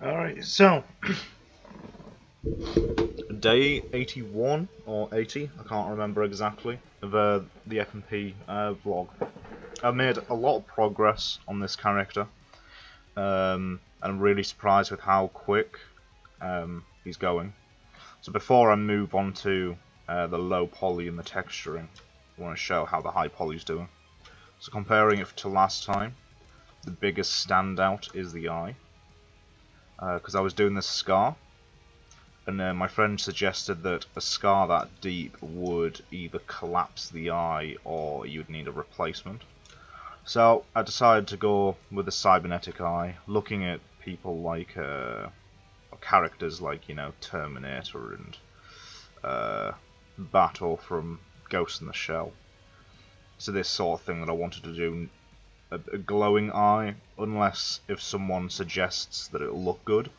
Alright, so day 81 or 80, I can't remember exactly, of the FMP vlog. I've made a lot of progress on this character, and I'm really surprised with how quick he's going. So before I move on to the low poly and the texturing, I want to show how the high poly's doing. So comparing it to last time, the biggest standout is the eye, because I was doing this scar, and my friend suggested that a scar that deep would either collapse the eye or you'd need a replacement. So I decided to go with a cybernetic eye, looking at people like characters like, you know, Terminator and Battle from Ghost in the Shell. So this sort of thing that I wanted to do, a glowing eye, unless if someone suggests that it'll look good.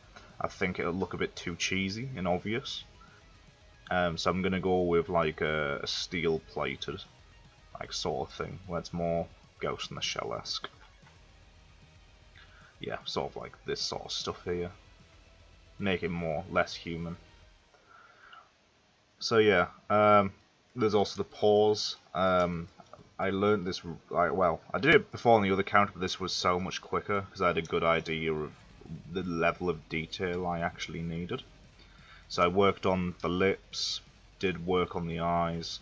I think it'll look a bit too cheesy and obvious. So I'm gonna go with like a steel plated like sort of thing, where it's more Ghost in the Shell-esque. Yeah, sort of like this sort of stuff here. Make it less human. So yeah, there's also the pause. I learned this, well, I did it before on the other character, but this was so much quicker because I had a good idea of the level of detail I actually needed. So I worked on the lips, did work on the eyes,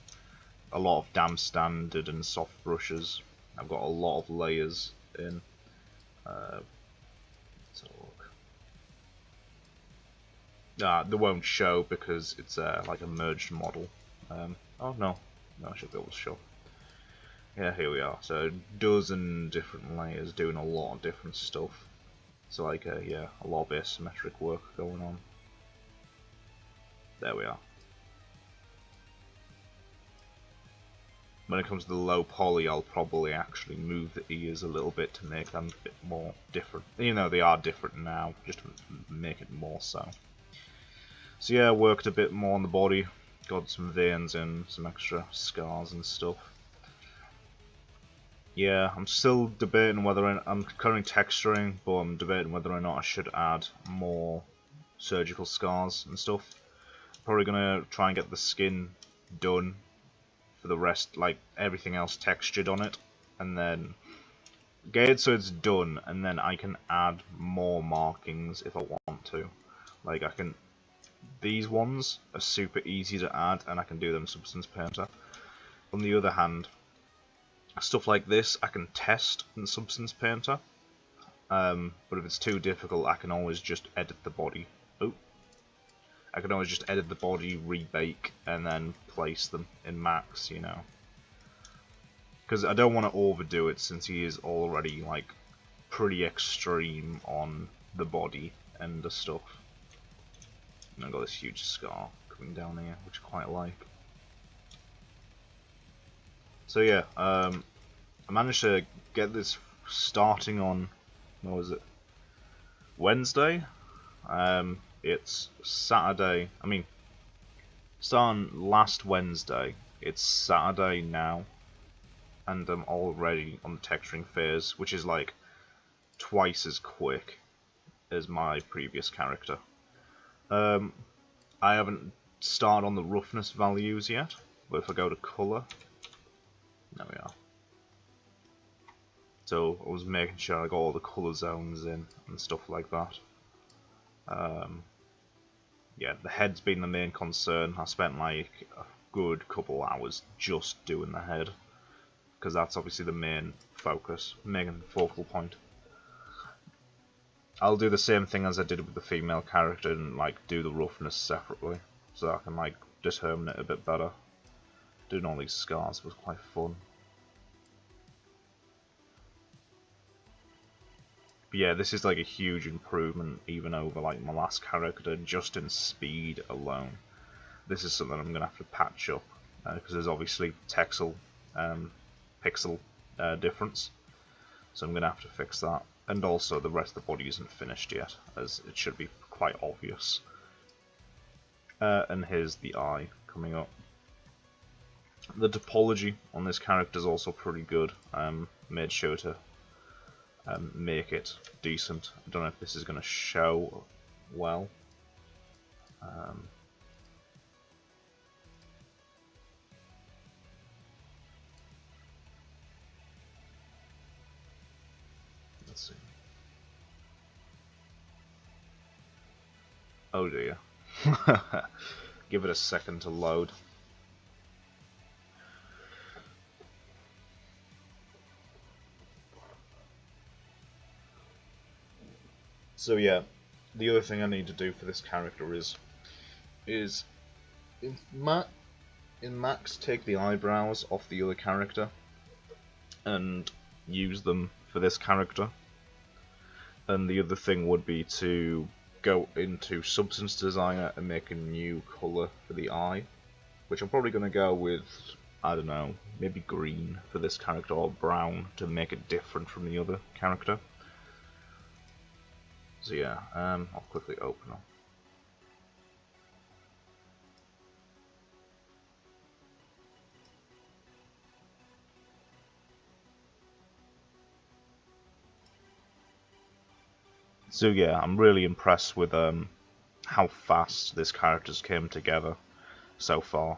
a lot of damp standard and soft brushes. I've got a lot of layers in. Let's have a look. They won't show because it's like a merged model. Oh no, I should be able to show. Yeah, here we are. So a dozen different layers doing a lot of different stuff. So like, yeah, a lot of asymmetric work going on. There we are. When it comes to the low poly, I'll probably actually move the ears a little bit to make them a bit more different. You know, they are different now, just to make it more so. So yeah, worked a bit more on the body, got some veins in, some extra scars and stuff. Yeah, I'm still debating whether I'm currently texturing, but I'm debating whether or not I should add more surgical scars and stuff. Probably gonna try and get the skin done for the rest, like everything else textured on it, and then get it so it's done, and then I can add more markings if I want to. Like these ones are super easy to add, and I can do them Substance Painter. On the other hand, stuff like this I can test in Substance Painter, but if it's too difficult, I can always just edit the body. I can always just edit the body, rebake, and then place them in Max, you know. Because I don't want to overdo it, since he is already like pretty extreme on the body and the stuff. And I've got this huge scar coming down here, which I quite like. So yeah, I managed to get this starting on, what was it, Wednesday? It's Saturday, starting last Wednesday, it's Saturday now, and I'm already on the texturing phase, which is like twice as quick as my previous character. I haven't started on the roughness values yet, but if I go to colour, there we are. So I was making sure I got all the colour zones in and stuff like that. Yeah, the head's been the main concern. I spent like a good couple hours just doing the head, because that's obviously the main focus, making the focal point. I'll do the same thing as I did with the female character and like do the roughness separately, so I can like determine it a bit better. Doing all these scars was quite fun. But yeah, this is like a huge improvement even over like my last character, just in speed alone. This is something I'm going to have to patch up, because there's obviously pixel difference, so I'm going to have to fix that. And also the rest of the body isn't finished yet, as it should be quite obvious. And here's the eye coming up. The topology on this character is also pretty good. Made sure to make it decent. I don't know if this is going to show well. Let's see. Oh dear. Give it a second to load. So yeah, the other thing I need to do for this character is in Max take the eyebrows off the other character and use them for this character. And the other thing would be to go into Substance Designer and make a new colour for the eye, which I'm probably going to go with, I don't know, maybe green for this character or brown to make it different from the other character. So yeah, I'll quickly open up. So yeah, I'm really impressed with how fast this character's came together so far.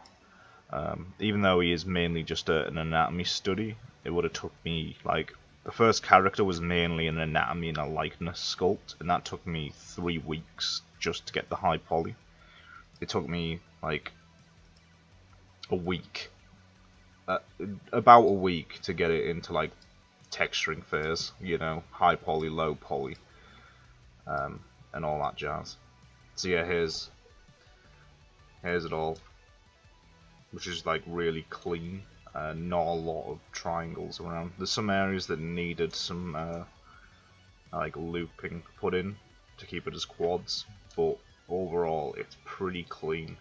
Even though he is mainly just an anatomy study, it would have took me, like, the first character was mainly an anatomy and a likeness sculpt, and that took me 3 weeks just to get the high poly. It took me like a week, about a week to get it into like texturing phase, you know, high poly, low poly, and all that jazz. So yeah, here's it all, which is like really clean. Not a lot of triangles around. There's some areas that needed some like looping put in to keep it as quads, but overall it's pretty clean.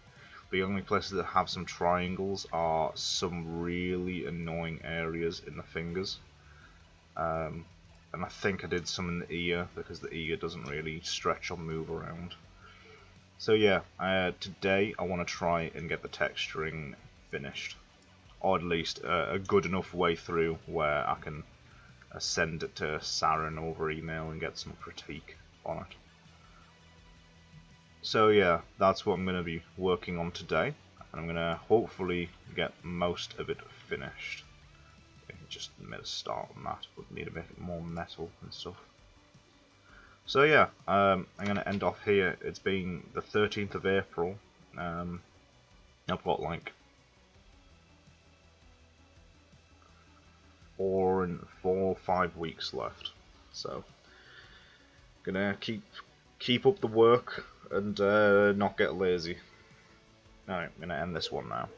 The only places that have some triangles are some really annoying areas in the fingers. And I think I did some in the ear because the ear doesn't really stretch or move around. So yeah, today I want to try and get the texturing finished, or at least a good enough way through where I can send it to Saren over email and get some critique on it. So yeah, that's what I'm going to be working on today, and I'm going to hopefully get most of it finished. I just made a start on that, but need to make it more metal and stuff. So yeah, I'm going to end off here. It's been the 13th of April. I've got like 4 or 5 weeks left, so gonna keep up the work and not get lazy. Alright, I'm gonna end this one now.